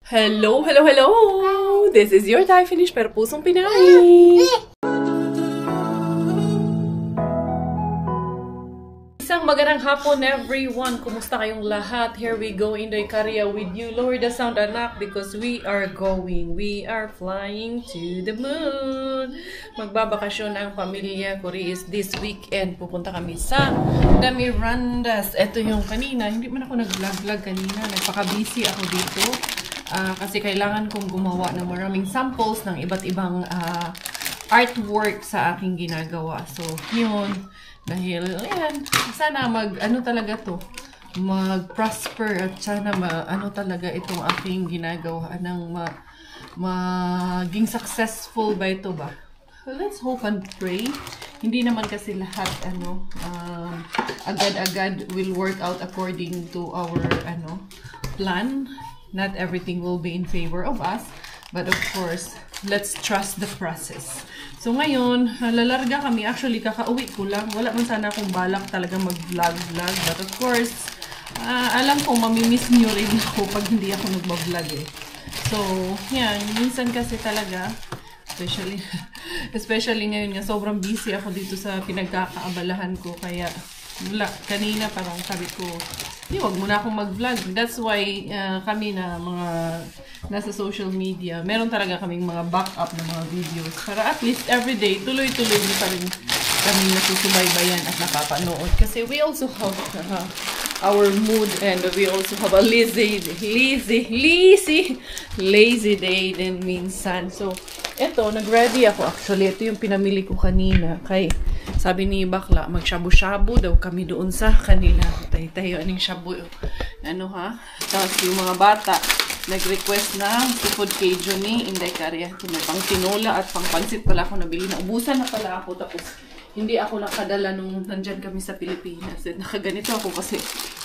Hello, hello, hello! This is your Thai Finish per Pusong Pinay! Isang magandang hapon, everyone! Kumusta kayong lahat? Here we go, Inday Karya with you. Lower the sound, anak, because we are flying to the moon. Magbabakasyon ang pamilya ko is this weekend. Pupunta kami sa The Mirandas. Ito yung kanina, hindi man ako nag-vlog kanina. Nagpaka-busy ako dito. Kasi kailangan kong gumawa ng maraming samples ng iba't ibang artwork sa aking ginagawa. So, yun. Dahil, ayan, sana mag-prosper at sana talaga itong aking ginagawa ng maging successful ba ito ba? So, let's hope and pray. Hindi naman kasi lahat, agad-agad will work out according to our, plan. Not everything will be in favor of us, but of course, let's trust the process. So ngayon, lalarga kami. Actually, kakauwi ko lang. Wala man sana akong balak talaga mag-vlog. But of course, alam ko mamimiss nyo rin ako pag hindi ako nag-vlog eh. So, yan. Minsan kasi talaga, especially ngayon nga, sobrang busy ako dito sa pinagkakaabalahan ko. Kaya, wala. Kanina parang sabi ko, wag muna akong mag-vlog. That's why kami na mga nasa social media, meron talaga kaming mga backup na mga videos. Para at least everyday, tuloy-tuloy na pa rin kami nasusubaybayan at napapanood. Kasi we also have our mood and we also have a lazy day din minsan. So, eto, nag-ready ako. Actually, ito yung pinamili ko kanina. Kay, sabi ni Bakla, mag-shabu-shabu daw kami doon sa kanila. Tayo, aning shabu. Tapos yung mga bata, nag-request na seafood Cajun ni Inday Karya. May pang tinola at pang pansit pala ako nabili. Naubusan na pala ako. Tapos, hindi ako nakadala nung nandyan kami sa Pilipinas. Nakaganito ako kasi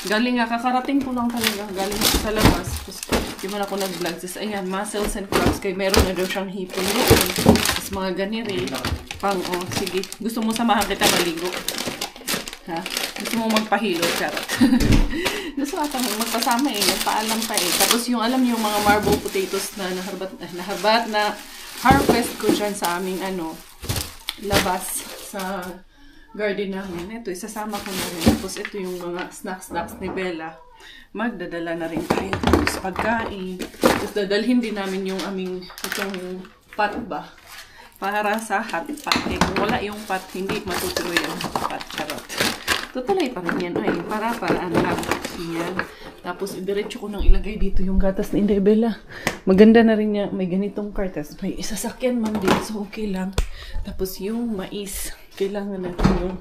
kakarating ko lang talaga. Galing ako sa labas. Tapos, di man ako nag-vlog. Tapos, ayan, muscles and crabs. Kaya meron na daw siyang hipon doon. Tapos, mga ganiri. Sige. Gusto mo samahan kita maligo? Ha? Gusto mo magpahilo? Charot. Gusto ata magpasama eh. Nagpaalam pa eh. Tapos, yung alam niyo, mga marble potatoes na naharbat na harvest ko dyan sa aming labas sa garden namin. Ito, isasama ko na rin. Tapos, ito yung mga snacks ni Bella. Magdadala na rin tayo sa pagkain. Tapos, dadalhin din namin yung aming itong pot ba? Para sa hot pot. Kung wala yung pot, hindi matutuloy yung pot. Charot. Tutuloy pa rin yan. Ay, para-paraan lang. Yan. Tapos, diretso ko nang ilagay dito yung gatas ni Inday Bella. Maganda na rin niya. May ganitong kartas. May isasakyan man din. So, okay lang. Tapos, yung mais. Kailangan natin yung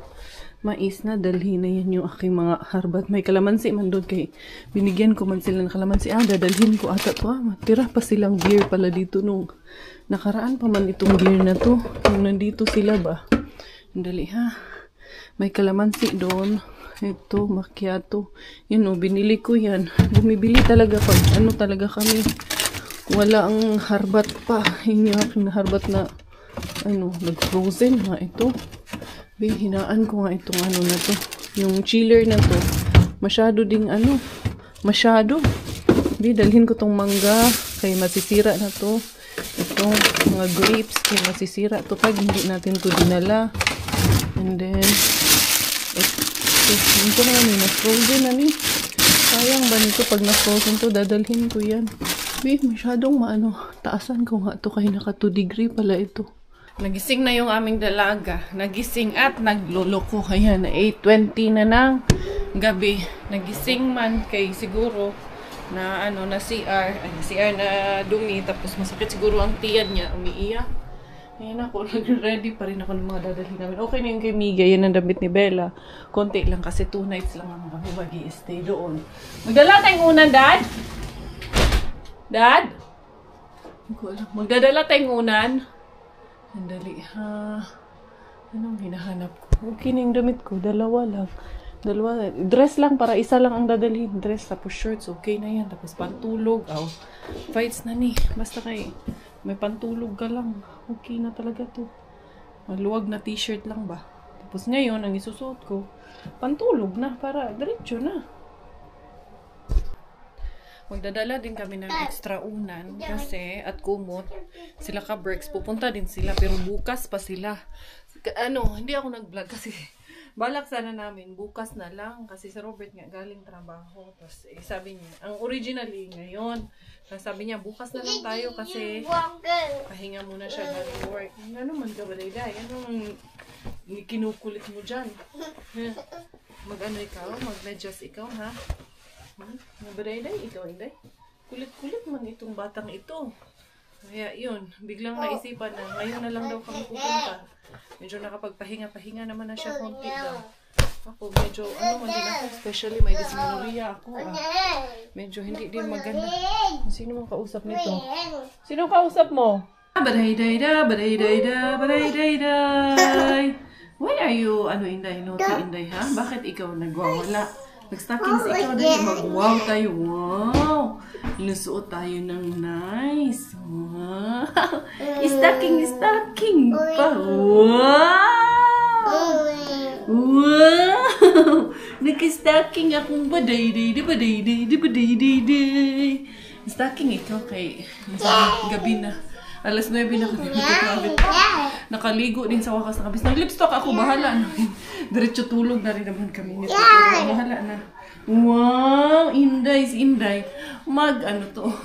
mais na dalhin na yan yung aking mga harbat. May kalamansi man doon kay binigyan ko man sila ng kalamansi. Dadalhin ko ata to. Matira pa silang beer pala dito nung nakaraan pa man itong beer na to. Yung nandito sila ba? Dali ha. May kalamansi doon. Ito, macchiato. Yan o, binili ko yan. Bumibili talaga pag talaga kami. Wala ang harbat pa. Yung aking harbat na nag-frozen nga ito. Hinaan ko nga itong na to. Yung chiller na to. Masyado ding masyado. Dalhin ko tong mangga. Kaya masisira na to. Itong mga grapes. Kaya masisira to pag hindi natin to dinala. And then, ito na na-frozen na ni. Sayang ba nito pag na-frozen to, dadalhin ko yan. Masyadong taasan ko nga to kaya naka 2 degree pala ito. Nagising na yung aming dalaga. Nagising at nagluloko. Ayan, 8:20 na ng gabi. Nagising man kay siguro na na CR. CR na dumi. Tapos masakit siguro ang tiyan niya. Umiiyak. Ayan ako. Nag-ready pa rin ako ng mga dadalhin namin. Okay na yung kay Miga. Yan ang damit ni Bella. Konti lang kasi 2 nights lang ang kami mag-i-stay doon. Magdala tayong unan, Dad? Dad? Magdadala tayong unan? Andali ha. Anong hinahanap ko? Okay na yung damit ko. Dalawa lang. Dress lang para isa lang ang dadalhin. Dress tapos shorts. Okay na yan. Tapos pantulog. Fights na ni. Basta kay may pantulog ka lang. Okay na talaga to. Maluwag na t-shirt lang ba? Tapos ngayon, ang isusuot ko, pantulog na para diretso na. Magdadala din kami ng extra unan kasi at kumot sila ka breaks pupunta din sila pero bukas pa sila. Hindi ako nag-vlog kasi balak sana namin bukas na lang kasi si Robert nga galing trabaho. Tapos sabi niya, ang originally ngayon, sabi niya bukas na lang tayo kasi pahinga muna siya galing work. Ano man ka ba Dayday? Anong kinukulit mo dyan? Mag-ano ikaw? Mag-adjust ikaw ha? Nabaday-day, ikaw Inday. Kulit-kulit man itong batang ito. Kaya yun, biglang naisipan na ngayon na lang daw kami pupunta. Medyo nakapagpahinga-pahinga naman na siya konti daw. Ako medyo, man din ako, especially may dysmenorrhea ako. Medyo hindi din maganda. Sino mong kausap nito? Sino kausap mo? Baday-day-da, baday-day-da, baday-day-day. Why are you, Inday, naughty Inday ha? Bakit ikaw nagwawala? Nag-stockings ikaw dahil mag-wow tayo. Wow! Inusuot tayo ng nice. Wow! Stocking pa. Wow! Wow! Nag-stocking akong baday-day. Stocking ito kay gabi na. Alas 9 na kami matutawid. Nakaligo din sa wakas na kabis. Nag-lipstock ako, bahala na. Diretso tulog na rin naman kami nito. Pero bahala na. Wow! Inday, si Inday. To.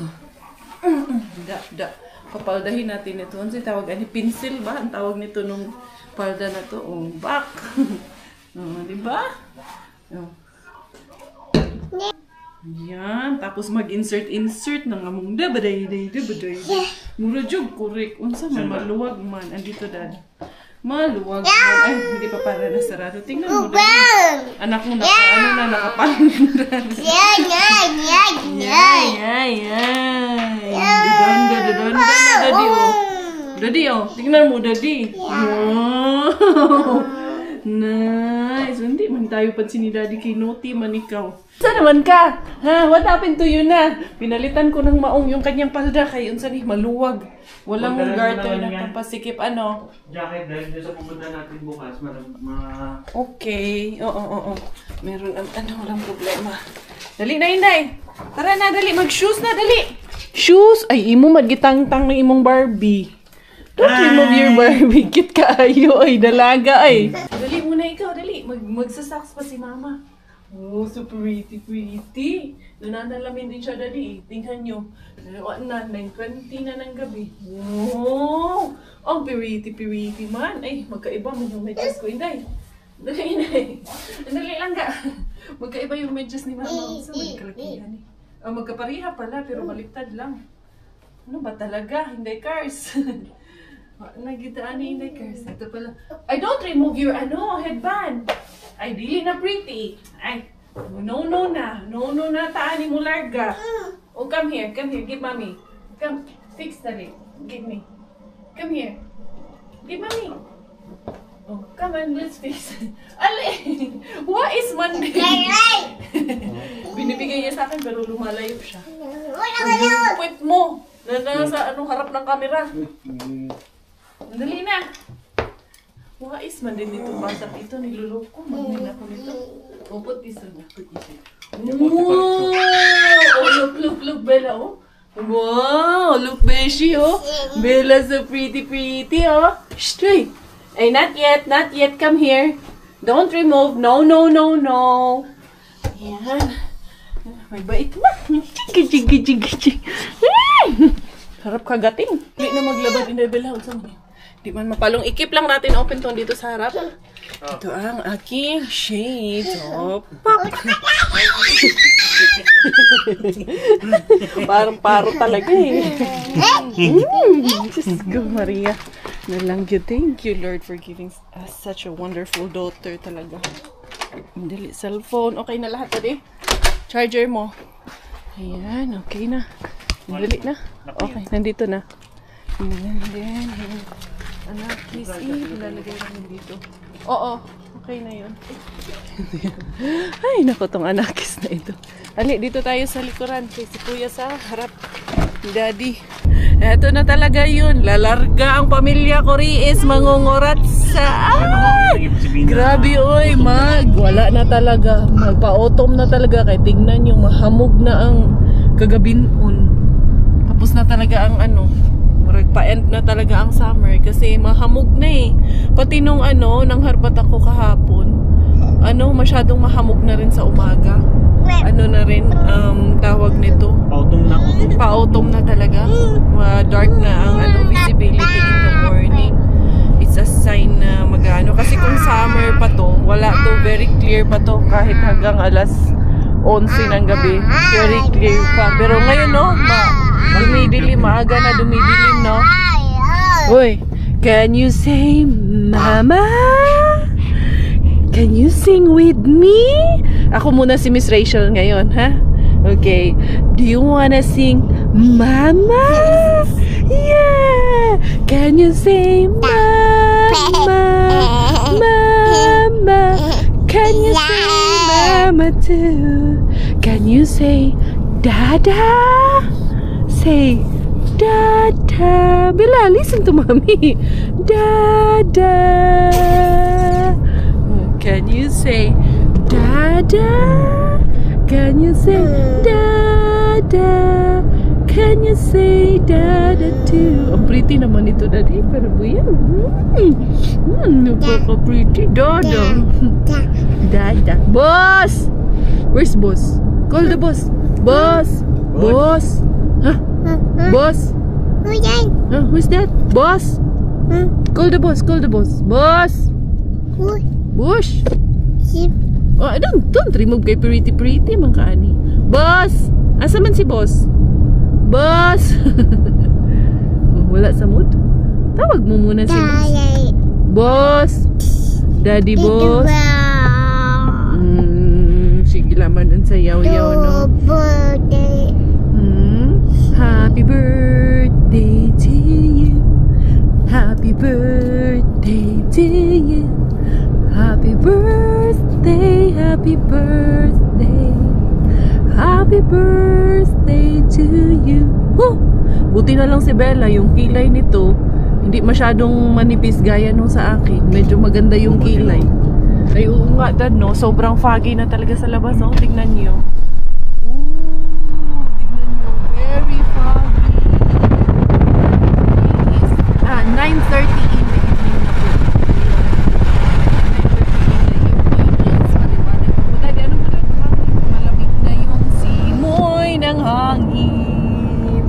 Papaldahin natin ito. Ano tawag? Pencil ba? Ang tawag nito nung palda na to. Oh, back. Diba? Oh. Yan. Tapos mag-insert ng among dabaday. Mura jug, correct. Unsa man, maluwag man. Andito dad. Maluwag man. Ay, hindi pa para na sarado. Tingnan mo dad. Anak mo nakapandan. Dodon na daddy oh. Daddy oh. Tingnan mo daddy. Wow. Nice. Hindi man tayo pansin ni daddy kay Naughty man ikaw. Saan naman ka? Ha? What happened to you na? Pinalitan ko ng maong yung kanyang palda kay unsa ni maluwag. Walang garter na kapasikip Jacket dahil sa pupunta natin bukas. Okay. Oo. Meron walang problema. Dali na Inday. Tara na dali mag-shoes na dali. Shoes ay imo magitangtang ng imong Barbie. Don't remove your Barbie. Cute ka ayo ay dalaga ay. Dali muna ikaw dali. Magsasaks pa si mama. Oh, so pretty. Nananalamin din siya dali. Tingnan nyo. 9:20 na ng gabi. Oh, ang pretty man. Ay, magkaiba mo yung medyas ko. Inday. Dali. Dali lang ka. Magkaiba yung medyas ni mama. Sa magkalakihan eh. Magkapariha pala, pero baliktad lang. Ano ba talaga? Inday Cars. Nagitaan ni Inday Cars. Ito pala. I don't remove your headband. Ay, dili na pretty. Ay, no na, taani mo larga. Oh, come here, give mommy. Come, fix dali. Give me. Come here. Give mommy. Oh, come on, let's fix. Ali! What is Monday? Binibigay niya sa akin pero lumalayo siya. Yung puwet mo na nasa harap ng camera. Dali na. Wais man din dito basak ito, niluloko. Magnin ako nito. Put this on. Wow! Oh, look, Bella, oh. Wow! Look, Beshi, oh. Bella so pretty, oh. Straight. Hey, not yet. Come here. Don't remove. No. Yan. May bait mo. Chig. Harap kagating. Hindi na maglabad in the Bella. Di man mapalong. Ikip lang natin open tone dito sa harap. Ito ang aking shade. Parang paro talaga eh. Just go, Maria. Nalang you. Thank you, Lord, for giving us such a wonderful daughter talaga. Dali, cellphone. Okay na lahat tadi. Charger mo. Ayan, okay na. Dali na. Okay, nandito na. And then, anakis, ilalagay namin dito. Oo, okay na yun. Ay, naku, tong anakis na ito. Ali, dito tayo sa likuran. Kay si Kuya sa harap. Daddy. Eto na talaga yun. Lalarga ang pamilya ko Riis. Mangungurat sa... Grabe, oy. Wala na talaga. Magpa-autumn na talaga. Kaya tignan nyo, mahamog na ang kagabinon. Tapos na talaga ang ano, pa-end na talaga ang summer kasi mahamog na eh. Pati nung nang harbat ako kahapon, masyadong mahamog na rin sa umaga. Ano na rin, tawag nito? Autumn na. Pa-autumn na talaga. Dark na ang visibility in the morning. It's a sign na kasi kung summer pa to, wala to, very clear pa to kahit hanggang alas 11 ng gabi. Very clear pa. Pero ngayon dumidilim, maaga na dumidilim, no? Uy, can you say mama? Can you sing with me? Ako muna si Miss Rachel ngayon, ha? Okay. Do you wanna sing mama? Yeah! Can you say mama? Mama? Can you say mama too? Can you say dada? Say dada. Bella, listen to mommy. Dada. Can you say dada? Can you say dada? Can you say dada too? Ang pretty naman ito, daddy. Pero buyan. Napaka-pretty. Dada. Dada. Boss! Where's boss? Call the boss. Boss! Boss! Huh? Boss? Huh? Who's that? Boss? Call the boss. Call the boss. Boss? Bush? Oh, don't remove kay pretty man kaani. Boss! Asa man si boss? Boss! Wala sa mood? Tawag mo muna si boss. Boss! Daddy boss? Sige laman ang sayaw-yaw, no? Happy birthday to you. Happy birthday to you. Happy birthday, happy birthday. Happy birthday to you. Buti na lang si Bella, yung kilay nito hindi masyadong manipis gaya nung sa akin. Medyo maganda yung kilay. Ay, oo nga, dad, no? Sobrang foggy na talaga sa labas, oh. Tignan nyo. Tignan nyo. Very foggy. It is 9:30 in the evening na po. 9:30 in the evening. Maliwanag na po. Daddy, ano ba na? Malamig na yung simoy ng hangin.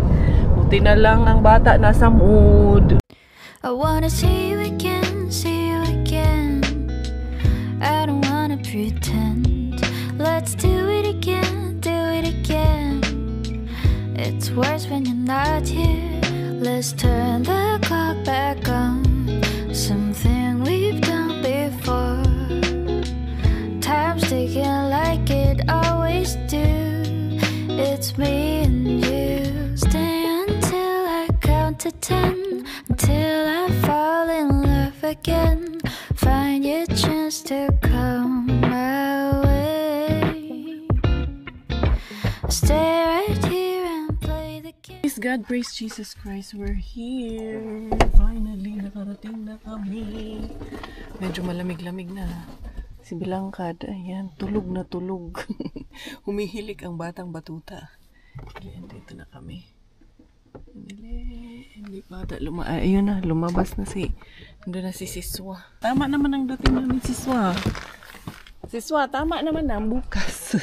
Buti na lang ang bata nasa mood. I wanna see you again, see you again. I don't wanna pretend. Let's do it again, do it again. It's worse when you're not here. Let's turn the clock back on. Something we've done before. Time's ticking like it always do. It's me and you. Stay until I count to 10. Until I fall in love again. Find your chance to come my way. Stay right here and play the game. Praise God, praise Jesus Christ, we're here. Finally, nakarating na kami. Medyo malamig-lamig na. Si Bilangkad, ayan, tulog na tulog. Humihilik ang batang batuta. Ayan, dito na kami. Hindi bata ayun na, lumabas na nandun na si Siswa. Tama naman ang dating namin Siswa. Siswa, tama naman na bukas.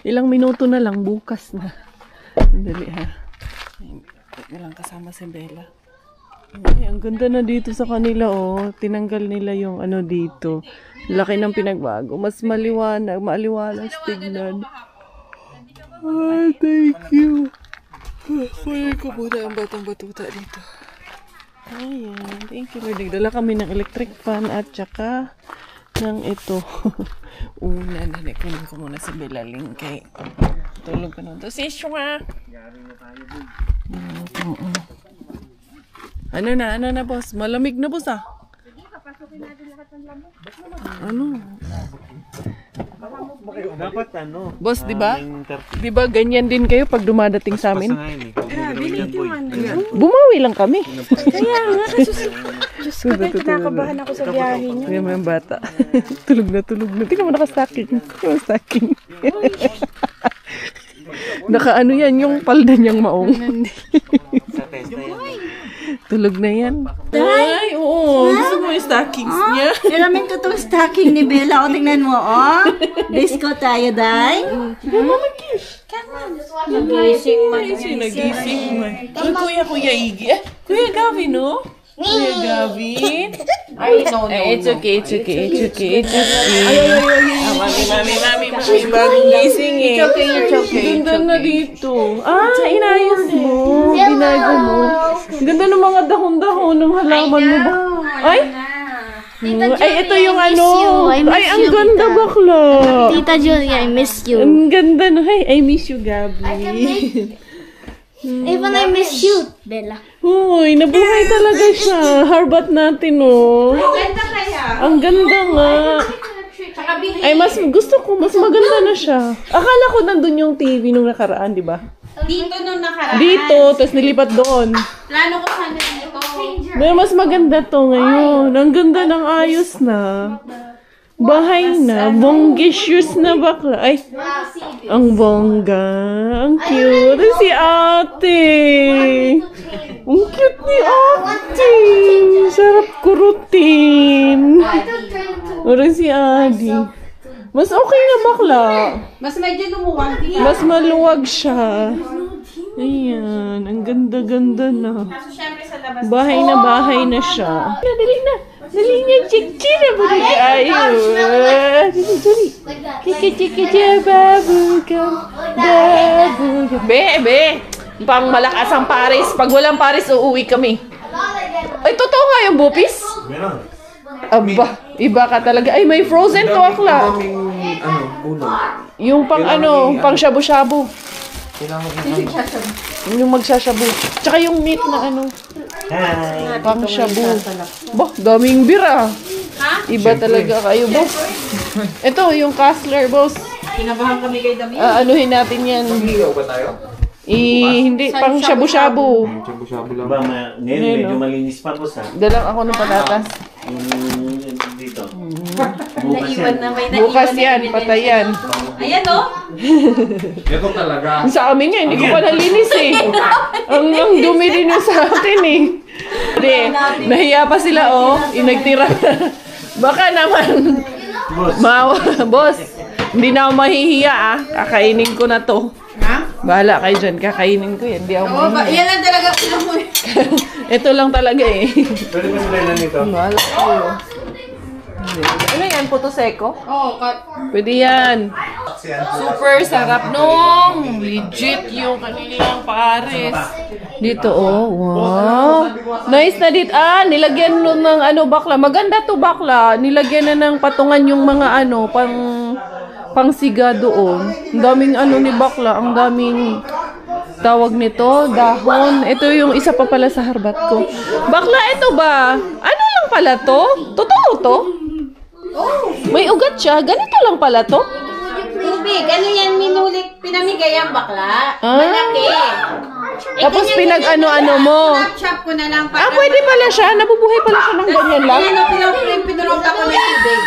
Ilang minuto na lang bukas na. Dali ha. Walang kasama si Bella. Ay, ang ganda na dito sa kanila, oh. Tinanggal nila yung dito. Laki ng pinagbago. Mas maliwanag, maaliwalas tignan. Ay, thank you. Kunin ko muna ang batang batuta dito. Ayan, thank you Lord. Nagdala kami ng electric fan at saka ng ito. Una, kunin ko muna sa Belaling kay tulog ka na ito. Siswa! Ano na boss? Malamig na boss ah. Ano? Dapat Boss, di ba? Di ba ganyan din kayo pag dumadating sa amin? Bumawi lang kami. Kaya nga, Diyos ko, kinakabahan ako sa biyahe niyo. Kaya may bata. Tulog na. Tingnan mo, nakastacking. Naka-ano yan, yung palda niyang maong. Sa testa yan. Tulog na yan. Ay, oo. Gusto mo yung stockings niya? Nalamin ko itong stocking ni Bella. O, tingnan mo, oh. Disco tayo, Day. Nagising man. Nagising man. Kuya Iggy. Kuya Gavin, no? Kuya Gavin. Ay, no. It's okay. Mami, bagong gising eh. It's okay. Ganda na dito. Inayos mo. Binago mo. Ganda ng mga dahon-dahon ng halaman mo ba? Ay, ito yung ano. Ay, ang ganda bakla. Tita Julia, I miss you. Ang ganda no. Hey, I miss you, Gabi. Even I miss you, Bella. Uy, nabuhay talaga siya. Harbat natin, oh. Ganda kaya. Ang ganda nga. Ay, mas gusto ko. Mas maganda na siya. Akala ko nandun yung TV nung nakaraan, di ba? Dito nung nakaraan. Dito, tapos nilipat doon. Plano ko sana dito. Pero mas maganda to ngayon. Ang ganda ng ayos na. Bahay na. Bonggisius na bakla. Ay, ang bongga. Ang cute. Si ate. Ang cute ni ate. Sarap kurutin. Ora si Adi. Mas okay na bakla. Mas medyo lumuwag din. Mas maluwag siya. Ayan. Ang ganda-ganda na. Kaso syempre sa labas. Bahay na siya. Dali na. Dali niya. Chik-chik na ayo. Dali. Chik-chik-chik. Babugam. Be. Pang malakas ang Paris. Pag walang Paris, uuwi kami. Ay, totoo nga yung bupis? Meron. Aba, iba ka talaga. Ay, may frozen to akla. Ulo. Yung pang pang shabu-shabu. Yung magsashabu. Tsaka yung meat na Hi. pang shabu. Bah, daming bira. Iba talaga kayo, boss. Ito, yung Kassler, boss. Kinabahan kami kay Dami. Anuhin natin yan. Ligaw ba tayo? Hindi, pang shabu-shabu. Shabu-shabu lang. Ba, ngayon medyo malinis pa po sa. Dalang ako ng patatas. Dito. Naiwan na may Bukas yan, patay yan. Ayan o. Ito talaga. Sa amin nga, hindi ko pa nalinis eh. Ang dumi rin yung sa atin eh. Hindi, nahiya pa sila inagtira. Baka naman, boss, hindi na ako mahihiya kakainin ko na to. Bahala kayo dyan, kakainin ko yan. Hindi ako mahihiya. Yan lang talaga pinamunin. Ito lang talaga eh. Pwede ba sila lang nito? Bahala kayo. Ano yan, puto seko? Oo, Pwede yan. Super sarap nung. Legit yung kanilang pares. Dito wow. Nice na dito. Nilagyan nun ng bakla. Maganda to bakla. Nilagyan na ng patungan yung mga pang siga doon. Ang daming ni bakla. Ang daming tawag nito, dahon. Ito yung isa pa pala sa harbat ko. Bakla, ito ba? Ano lang pala to? Totoo to? May ugat siya. Ganito lang pala to? Hindi, gano'n yan minulik, pinamigay ang bakla. Malaki. Tapos pinag-ano mo. Chop ko na lang para. Pwede pala siya. Nabubuhay pala siya ng ganyan lang. Ayan, pinurong ako ng tubig.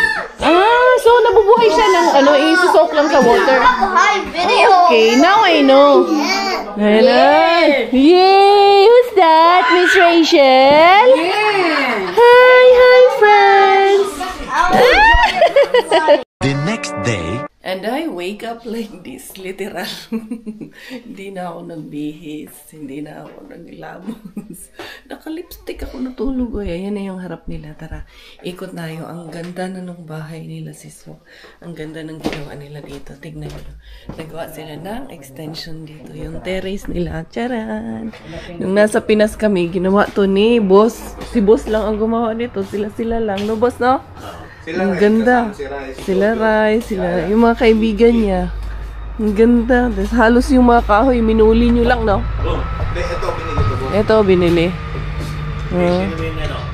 So nabubuhay siya ng isusok lang sa water. Okay, now I know. Hello. Yay! Who's that? Miss Rachel? Hi, friends. The next day, And I wake up like this, literal. Hindi na ako nagbihis, hindi na ako naglamos. Naka-lipstick ako natulog. Ayan na yung harap nila. Tara, ikot na yung ang ganda na ng bahay nila, siso. Ang ganda ng ginawa nila dito. Tignan nyo. Nagawa sila ng extension dito. Yung terrace nila. Charan! Nung nasa Pinas kami, ginawa to ni boss. Si boss lang ang gumawa nito. Sila lang. No, boss, no? Ang ganda. Sila Rai, sila yung mga kaibigan niya. Ang ganda. Tapos halos yung mga kahoy, minuli nyo lang, no? Ito, binili.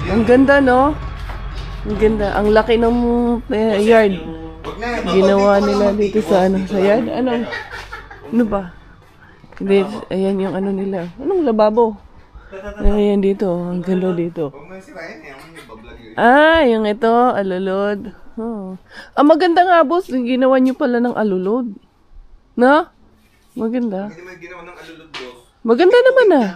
Ang ganda, no? Ang ganda. Ang laki ng yard. Ginawa nila dito sa sa yard. Ano ba? Hindi, ayan yung nila. Anong lababo? Ayan dito. Ang ganda dito. Yung ito, alulod. Maganda nga, boss. Ginawa niyo pala ng alulod. No? Maganda. Hindi mo ginawa ng alulod, boss. Maganda naman ah.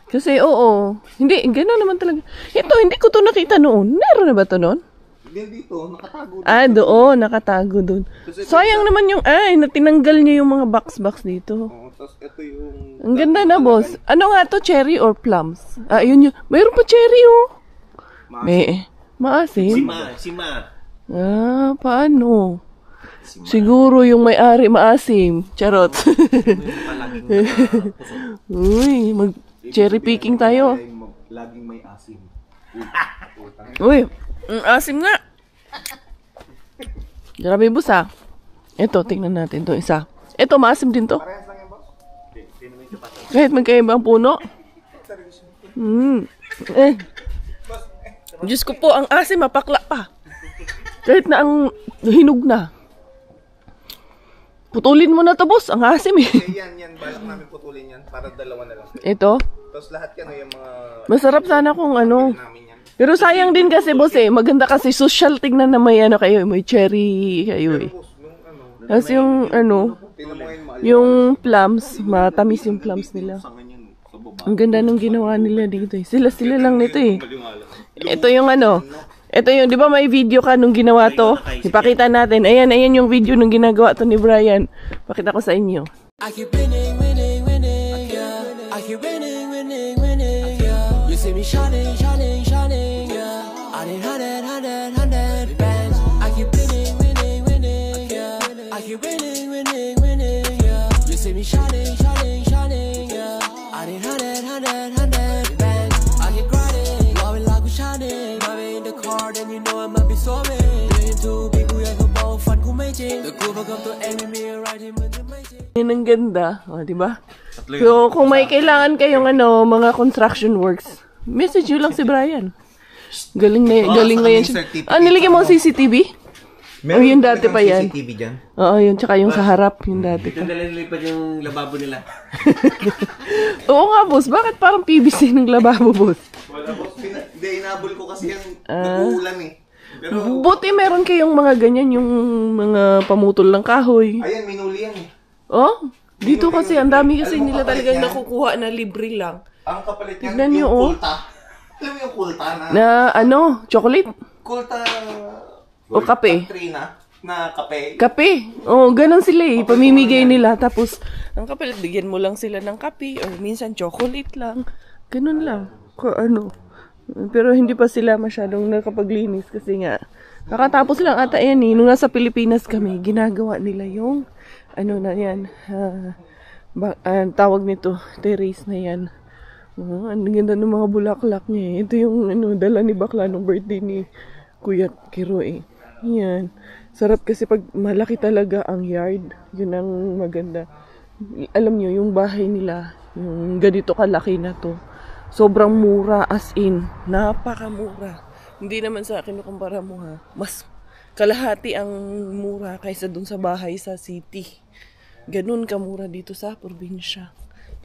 Kasi oo. Hindi, gano'n naman talaga. Ito, hindi ko to nakita noon. Meron na ba to noon? Hindi dito, nakatago. Doon. Nakatago doon. Sayang naman yung, natinanggal niya yung mga box dito. Oh, tapos ito yung... Ang ganda na, boss. Ano nga to, cherry or plums? Yun yun. Mayroon pa cherry, oh. Maasim? Sima. Paano? Siguro yung may-ari maasim. Charot. Uy, mag-cherry picking tayo. Laging may asim. Uy, asim nga. Grabe, boss ah. Ito, tingnan natin to isa. Ito, maasim din to. Kahit magkaiba ang puno. Diyos ko po, ang asim mapakla pa. Kahit na ang hinog na. Putulin mo na to, boss. Ang asim eh. Yan. Balak namin putulin yan para dalawa na lang. Ito? Tapos lahat yan, yung mga... Masarap sana kung ano. namin yan. Pero sayang din kasi, boss eh. Maganda kasi social. Tingnan na may ano kayo. May cherry kayo eh. Boss, nung ano... Tapos yung ano, Tingnan mo ngayon, mahal. yung plums. Matamis yung plums nila. Sangan yan sa baba. Ang ganda nung ginawa nila dito eh. Sila lang nito eh. Ito yung ano. Ito yung, di ba may video ka nung ginawa to? Ipakita natin. Ayan yung video nung ginagawa to ni Brian. Pakita ko sa inyo. I keep winning, yeah. I keep winning, yeah. You see me shining, yeah. I need 100 bands. I keep winning, yeah. I keep winning, yeah. You see me shining, yeah. I need 100 bands. I keep grinding, loving like we shining. In the car, then you know I might be soaring. Into big we have about fun kumating. The cover come to enemy right in the making. Yan ang ganda. O, di ba? So, kung may kailangan kayong ano, mga construction works, message nyo lang si Brian. Galing na yan. Nilagyan mo ang CCTV? O, yun dati pa yan. CCTV dyan. Oo, yun. Tsaka yung sa harap, yung dati Ito pa. nalilipad yung lababo nila. Oo nga, boss. Bakit parang PVC ng lababo, boss? Wala, boss. Hindi, inabol ko kasi yan. Nag-uulan eh. Pero, Buti meron kayong mga ganyan, yung mga pamutol ng kahoy. ayan, minuli yan eh. Oh, dito kasi ang dami kasi nila talagang nakukuha na libre lang. Ang kapalit niyan, Tignan yung niyo, oh. kulta. Alam mo yung kulta na... Na ano, chocolate Kulta... o kape. Trina na kape. Kape. Oh, ganun sila eh. Pamimigay nila. Tapos, ang kape, bigyan mo lang sila ng kape. Or minsan, chocolate lang. Ganun lang. Ano. Pero hindi pa sila masyadong nakapaglinis kasi nga, kakatapos lang ata yan eh. Nung nasa Pilipinas kami, ginagawa nila yung, ano na yan, tawag nito, terrace na yan. Ang ganda ng mga bulaklak niya eh. Ito yung ano, dala ni bakla nung birthday ni Kuya Kiro eh. Yan. Sarap kasi pag malaki talaga ang yard, yun ang maganda. Alam nyo, yung bahay nila, yung ganito kalaki na to, sobrang mura, as in, napakamura. Hindi naman sa akin kumpara mo ha. Mas kalahati ang mura kaysa dun sa bahay sa city. Ganun kamura dito sa probinsya.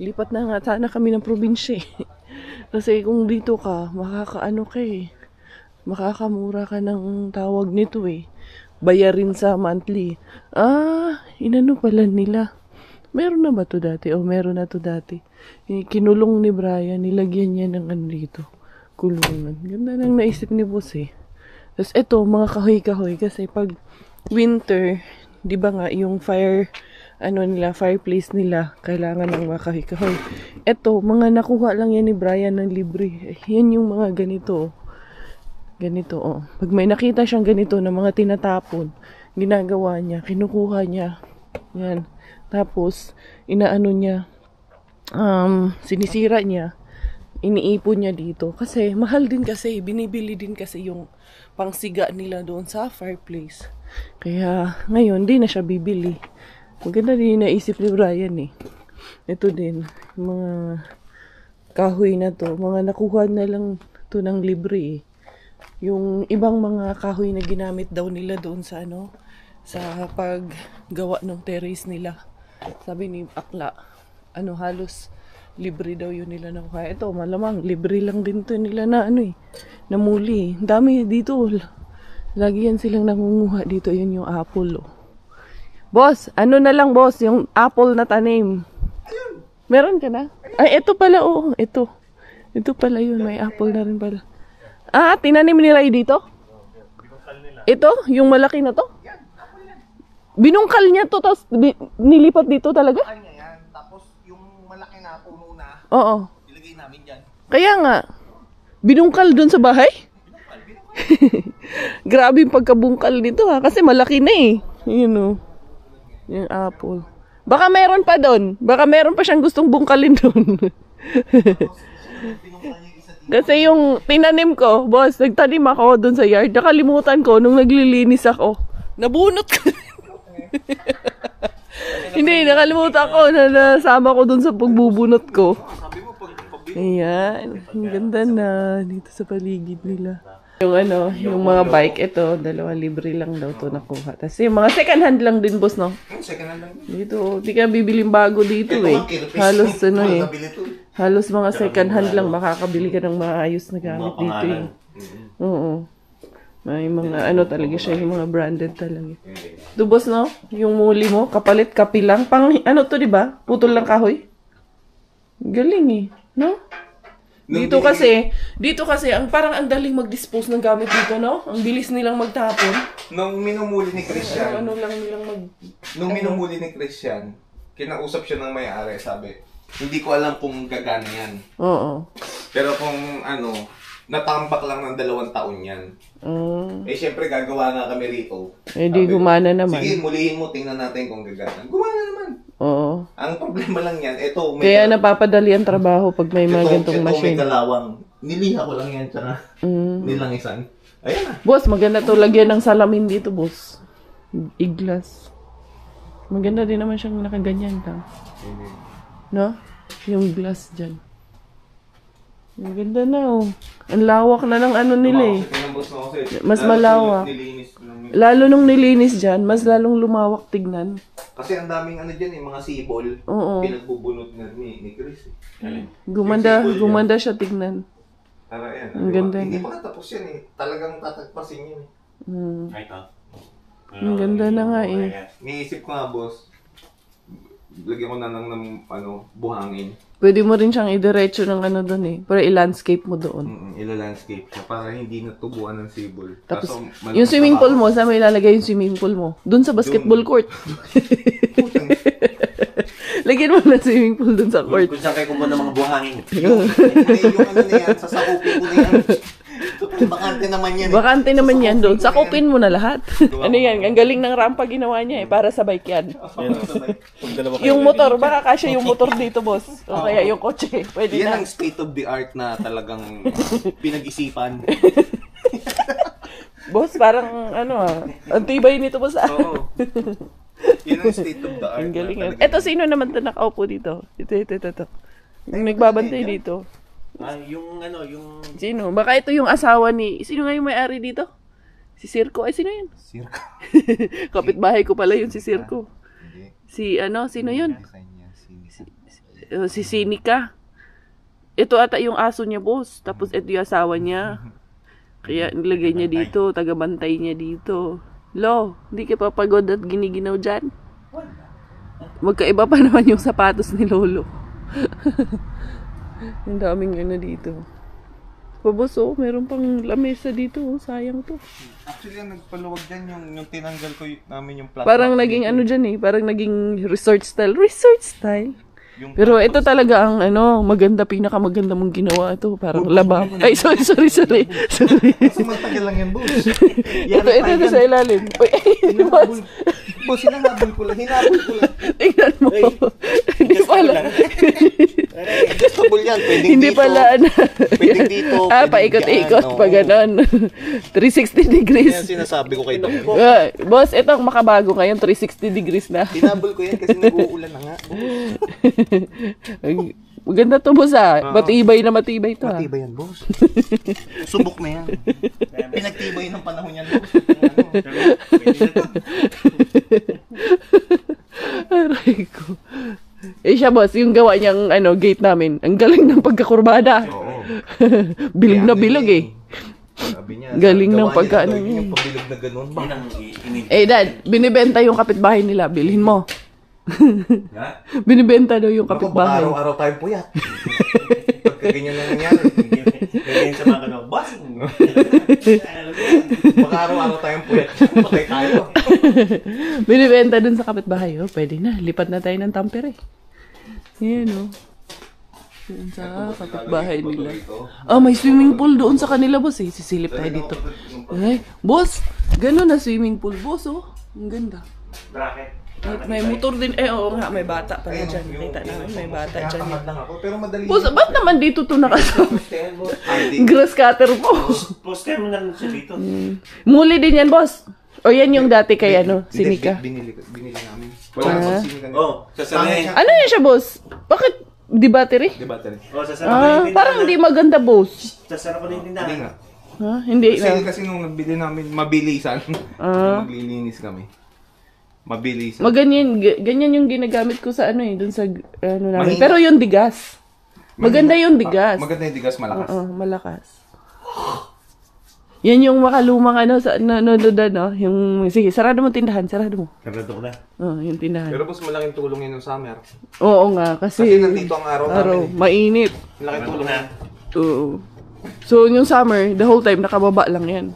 Lipat na nga sana kami ng probinsya eh. Kasi kung dito ka, makakamura ka ng tawag nito eh. Bayarin sa monthly. Inano pala nila. Meron na ba to dati? Meron na to dati. Kinulong ni Brian, nilagyan niya ng ano dito. Kulungan. Ganda nang naisip ni boss eh. Tapos ito, mga kahoy-kahoy. Kasi pag winter, di ba nga, yung fireplace nila, kailangan ng mga kahoy-kahoy. Ito, mga nakuha lang yan ni Brian ng libre. Yan yung mga ganito. Ganito, oh. Pag may nakita siyang ganito na mga tinatapon, ginagawa niya, kinukuha niya. Yan. Tapos, inaano niya, sinisira niya, iniipon niya dito. Kasi, mahal din kasi, binibili din kasi yung pangsiga nila doon sa fireplace. Kaya, ngayon, di na siya bibili. Maganda din naisip ni Brian eh. Ito din, mga kahoy na to, mga nakuha na lang to ng libre eh. Yung ibang mga kahoy na ginamit daw nila doon sa sa paggawa ng terrace nila. Sabi ni Akla, halos libre daw yun nila nakuha. Ito, malamang, libre lang din to nila na namuli. Dami dito. Lagi yan silang nangunguha dito. Yun yung apple, oh. Boss, ano na lang boss, yung apple na tanim. Meron ka na? Ay, ito pala, oo. Ito. Ito pala yun, may apple na rin pala. Ah, tinanim ni Ray dito? Ito, yung malaki na to? Binungkal niya to, tapos nilipat dito talaga? Kanya yan. Tapos yung malaki na puno na, Oo. ilagay namin dyan. Kaya nga, binungkal dun sa bahay? Grabe yung pagkabungkal nito ha, kasi malaki na eh. Yun o. Yung apple. Baka meron pa doon. Baka meron pa siyang gustong bungkalin doon. Kasi yung tinanim ko, boss, nagtanim ako doon sa yard. Nakalimutan ko nung naglilinis ako. Nabunot ko. Hindi, nakalimutan ko na nasama ko doon sa pagbubunot ko. Ayan, ang ganda na dito sa paligid nila. Yung ano, yung mga bike, ito, 2 libre lang daw to nakuha. Tapos yung mga second hand lang din, boss, no? Second hand lang. Dito, di ka bibiling bago dito eh. Halos ano eh. Halos mga second hand lang, makakabili ka ng maayos na gamit dito eh. Oo. May mga ano talaga siya, yung mga branded talaga. Ito, boss, no? Yung muli mo, kapalit, kapilang. Pang, ano to, di ba? Putol lang kahoy. Galing eh, no? Dito kasi, ang parang ang daling mag-dispose ng gamit dito, no? Ang bilis nilang magtapon. Nung minumuli ni Christian, Nung minumuli ni Christian, kinausap siya ng may-ari, sabi, hindi ko alam kung gagana yan. Oo. Pero kung ano, natambak lang ng 2 taon yan. Eh, syempre, gagawa nga kami rito. Eh, di gumana naman. Sige, mulihin mo, tingnan natin kung gagana. Gumana naman. Oo. Ang problema lang yan, ito, Kaya napapadali ang trabaho pag may mga gantong machine. Ito, may kalawang. Niliha ko lang yan, tsaka nilangisan. Ayan na. Boss, maganda to lagyan ng salamin dito, boss. Iglas. Maganda din naman siyang nakaganyan lang. No? Yung glass dyan. Maganda na, oh. Ang lawak na ng ano nila eh. Mas malawak. Lalo nung nilinis dyan, mas lalong lumawak tignan. Kasi ang daming ano dyan eh, mga sibol. Oo. Pinagbubunot na ni Chris eh. Gumanda siya tignan. Tara yan. Ang ganda Hindi na. pa katapos yan eh. Talagang tatagpasin yan eh. Ang ganda na nga eh. Niisip ko nga, boss, lagyan ko na ng buhangin. Pwede mo rin siyang idiretso ng ano doon eh. Para i-landscape mo doon. Ila-landscape siya para hindi natubuan ng sibol. Tapos, yung swimming pool mo, saan mo ilalagay yung swimming pool mo? Doon sa basketball court. Lagyan mo na swimming pool doon sa court. Kung saan kayo kumuha ng mga buhangin. Yung ano na yan, sasakupin ko na yan. Bakante naman yan eh. Bakante naman yan doon. Sakupin mo na lahat. Ano yan? Ang galing ng rampa ginawa niya eh. Para sa bike yan. Yung motor, baka kasya yung motor dito, boss. O kaya yung kotse. Pwede Yan na. ang state of the art na talagang pinag-isipan. Boss, parang ano ah. Ang tibay nito, boss ah. Oo. Yan ang state of the art. Ang galing. na talagang- Eto, sino naman ito nakaupo dito? Ito. Yung nagbabantay dito. Yung ano, yung... Sino? Baka ito yung asawa ni... Sino nga yung may-ari dito? Si Sirko. Ay, sino yun? Circle. Kapitbahay ko pala yun si Sirko. Hindi. Si ano? Sino yun? Design niya, Si Sinika. Ito ata yung aso niya, boss. Tapos ito yung asawa niya. Kaya nilagay niya dito. Tagabantay niya dito. Lo, hindi ka papagod at giniginaw dyan? Magkaiba pa naman yung sapatos ni Lolo. Ang daming ano dito. Boss, oh, meron pang lamesa dito. Oh, sayang to. Actually, ang nagpaluwag dyan yung tinanggal ko namin yung plastic. Parang naging ano dyan eh. Parang naging resort style. Resort style? Pero ito talaga ang ano, maganda, pinakamaganda mong ginawa ito. Parang lababo. Ay, sorry. Kasi matagal lang yan, boss. Ito sa ilalim. Uy, boss. Boss, hinahabol ko lang. Tingnan mo. Hindi pala. Adjustable yan. Pwedeng Hindi dito. pala ano. Pwedeng dito. Ah, pwedeng paikot-ikot dyan, pa ganon. 360 degrees. Yan sinasabi ko kay Doc. Boss, ito ang makabago ngayon. 360 degrees na. Hinabol ko yan kasi nag-uulan na nga. Maganda to, boss ah. Matibay na matibay to ah. Matibay yan, boss. Subok na yan. Pinagtibay ng panahon yan, boss. Aray ko. Eh siya, boss, yung gawa niyang gate namin. Ang galing ng pagkakurbada. Oo. Bilog na bilog eh. Sabi niya, Galing ng gawa niya pagkaano daw yun, niya. yung pabilog na ganun. Yun ang Dad, binibenta yung kapitbahay nila. Bilhin mo. Ha? Binibenta daw yung Baka kapitbahay. araw-araw tayong puyat. Pagka ganyan lang nangyari. Ganyan sa mga ganun. Bossing! Baka araw-araw tayong puyat. Patay tayo. Binibenta dun sa kapitbahay. Oh, pwede na. Lipat na tayo ng Tampere. Yan, oh. Doon sa kapitbahay nila. Ah, may swimming pool doon sa kanila, boss, eh. Sisilip tayo dito. Ay, boss, gano'n na swimming pool, boss, oh. Ang ganda. Bracket. At may motor din. Eh, oo nga, may bata pala dyan. Kita namin, may bata Kaya dyan. tamad lang ako, pero madali. Boss, ba't naman dito to nakasama? Grass cutter po. Poster mo na lang siya dito. Muli din yan, boss. O yan yung dati kay ano, si Mika. Binili namin. Wala pang sinika. Oh, sasarayin. Ano yan siya, boss? Bakit? Di battery? Di ba tayo? Oh, sasara ko na yung tindahan. Parang hindi maganda, boss. Sasara ko na yung Hindi tindahan. nga. Ha? Hindi na. Kasi nung nabili namin, mabilisan. Maglilinis kami. Mabilisan. Ganyan yung ginagamit ko sa ano eh, dun sa ano namin. Mahina. Pero yung digas. Maganda yung digas. Maganda yung digas, malakas. Oo, malakas. Yan yung makalumang ano sa nanonood no, yung sige, sarado mo tindahan, sarado mo. Sarado ko na. Oh, yung tindahan. Pero boss, malaking tulong yun ng summer. Oo nga, kasi Nandito ang araw namin. mainit. Malaking tulong na. Oo. So, yung summer, the whole time nakababa lang yan.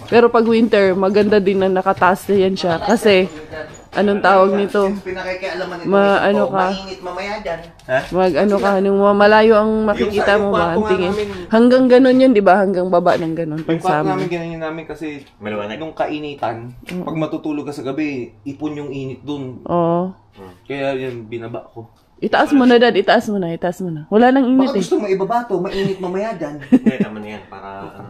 Pero pag winter, maganda din na nakataas na yan siya. Kasi, anong tawag nito? Pinakikialaman nito. Ano ka? Mainit mamaya dyan. Nung malayo ang makikita mo ba, ang tingin. Hanggang ganun yun, di ba? Hanggang baba ng ganun. Pag Yung kwarto summer. namin, ganyan namin kasi Maliwanag. nung kainitan, pag matutulog ka sa gabi, ipon yung init dun. Oo. Kaya yan, binaba ko. Itaas mo na, Dad. Itaas mo na. Itaas mo na. Wala nang init Baka eh. gusto mo ibaba to, mainit mamaya dyan. Hindi, tama na yan. Para, ano,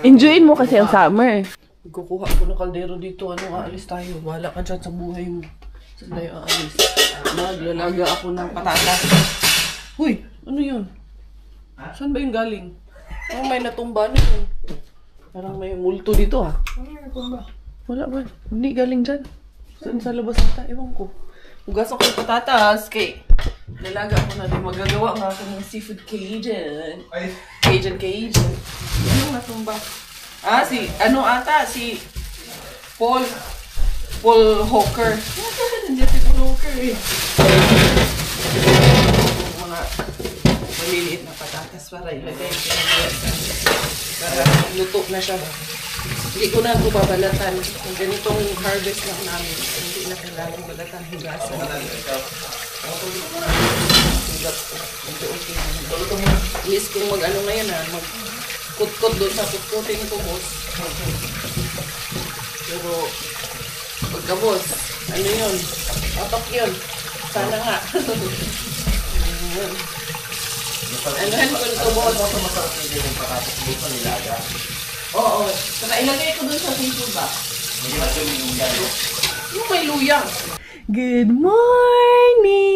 Enjoyin mo kasi ang summer. Kukuha ko ng kaldero dito. Ano, aalis tayo. Wala ka dyan sa buhay mo. Saan tayo aalis? Maglalaga ako ng patatas. Uy! Ano yun? Saan ba yung galing? Parang may natumba na yun. Parang may multo dito ha. Wala ba? Hindi galing dyan. Saan sa labas nata? Ewan ko. Hugasan ko yung patatas. Kay lalaga ako na din. Magagawa nga ako ng seafood Cajun. Cajun. Ano natumba? Ah, ano ata? Si Paul Hawker. Nandiyan si Paul Hawker eh. Mga maliliit na patatas para ilagay ko na para luto na siya. Hindi ko na ito babalatan. Kung ganitong harvest lang namin, hindi na kailangan balatan. Hugasan. Yes, kung mag-ano na yan ha, mag-kut-kut doon sa kut-kutin ko, boss. Pero, pagka boss, ano yun? Otok yun. Sana nga. Anuhan ko nito, boss. Oo. Saka ilagay ko doon sa seafood ba? Yung may luya. Good morning!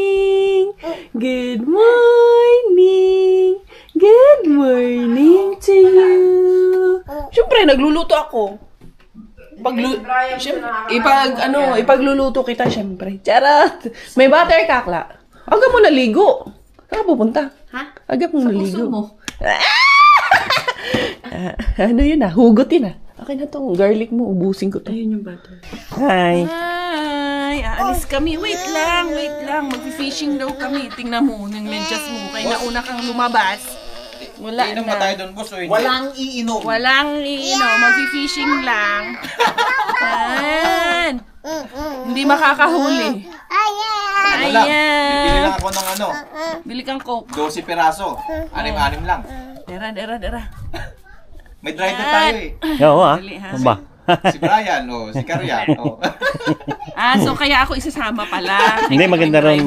Good morning! Good morning to you! Siyempre, nagluluto ako. Ipagluluto kita, siyempre. Charot! May butter kakla. Aga mo naligo. Saan ka pupunta? Ha? Aga mo naligo. mo. Ano yun ah? Hugot yun ah. Okay na tong garlic mo. Ubusin ko to. Ayun yung butter. Hi! Aalis kami. Wait lang. Mag-fishing daw kami. Tingnan mo, ng medyas mo. Kaya nauna kang lumabas. Wala na. doon, boss. Walang iinom. Mag-fishing lang. Ayan. Hindi makakahuli. Bibili lang ako ng ano, Bili kang coke. 12 peraso. 6-6 lang. Dera. May driver tayo eh. Oo ah. Dali, ha? Ba? Si Brian o si Karyan. So kaya ako isasama pala. Hindi, maganda rin.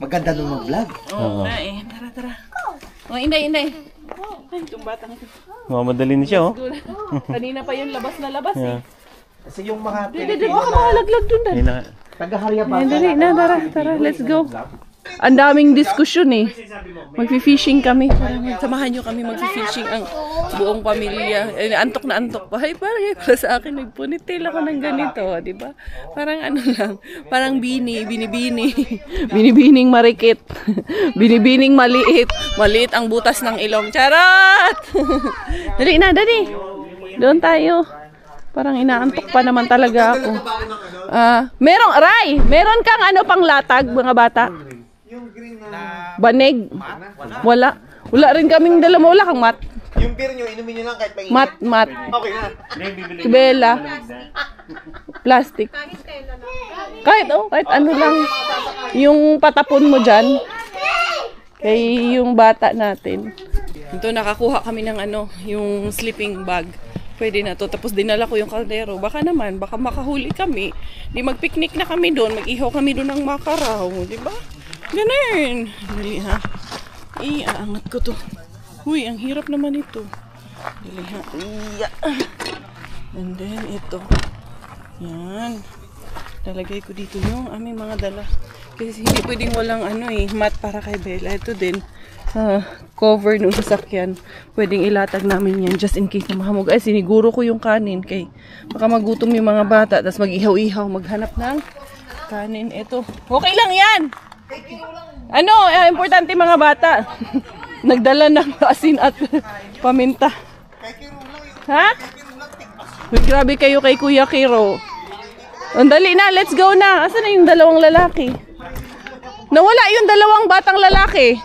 Maganda nung mag-vlog. Oo nga eh. Tara. Oh, inday. Ay, itong batang ito. Mamadali na siya oh. Kanina pa yun, labas na labas eh. Kasi yung mga Dili, baka makalaglag dun. Ayun na. taga-harya ba? Dali na, tara, let's go. Ang daming diskusyon eh. Magfi-fishing kami. Parang samahan nyo kami magfi-fishing ang buong pamilya. Antok na antok pa. Ay, parang para sa akin, nagpunitil ako ng ganito. Diba? Parang ano lang. Parang binibini. Binibining marikit. Binibining maliit. Maliit ang butas ng ilong. Charot! Dali na, dali. Doon tayo. Parang inaantok pa naman talaga ako. Meron kang ano pang latag, mga bata? Banig? Wala. Wala rin kaming dala mo. Wala kang mat. Yung beer nyo, inumin nyo lang kahit mainit. Mat. Okay na. Si Bella. Plastic. Kahit ano lang. Yung patapon mo dyan. Kay yung bata natin. Ito, nakakuha kami ng yung sleeping bag. Pwede na to. Tapos dinala ko yung kaldero. Baka makahuli kami. Di mag-picnic na kami doon. Mag-ihaw kami doon ng makaraw. Diba? Ganun. Dali ha. Aangat ko to. Uy, ang hirap naman ito. Dali ha. And then ito. Yan. Talagay ko dito yung aming mga dala. Kasi hindi pwedeng walang mat para kay Bella. Ito din. Cover nung sasakyan. Pwedeng ilatag namin yan just in case na mahamog. Ay, siniguro ko yung kanin kay baka magutom yung mga bata tapos mag-ihaw-ihaw maghanap ng kanin. Ito. Okay lang yan! Importante mga bata. Nagdala ng asin at paminta. Ha? Uy, grabe kayo kay Kuya Kiro. Andali na, let's go na. Asan na yung dalawang lalaki? Nawala yung dalawang batang lalaki.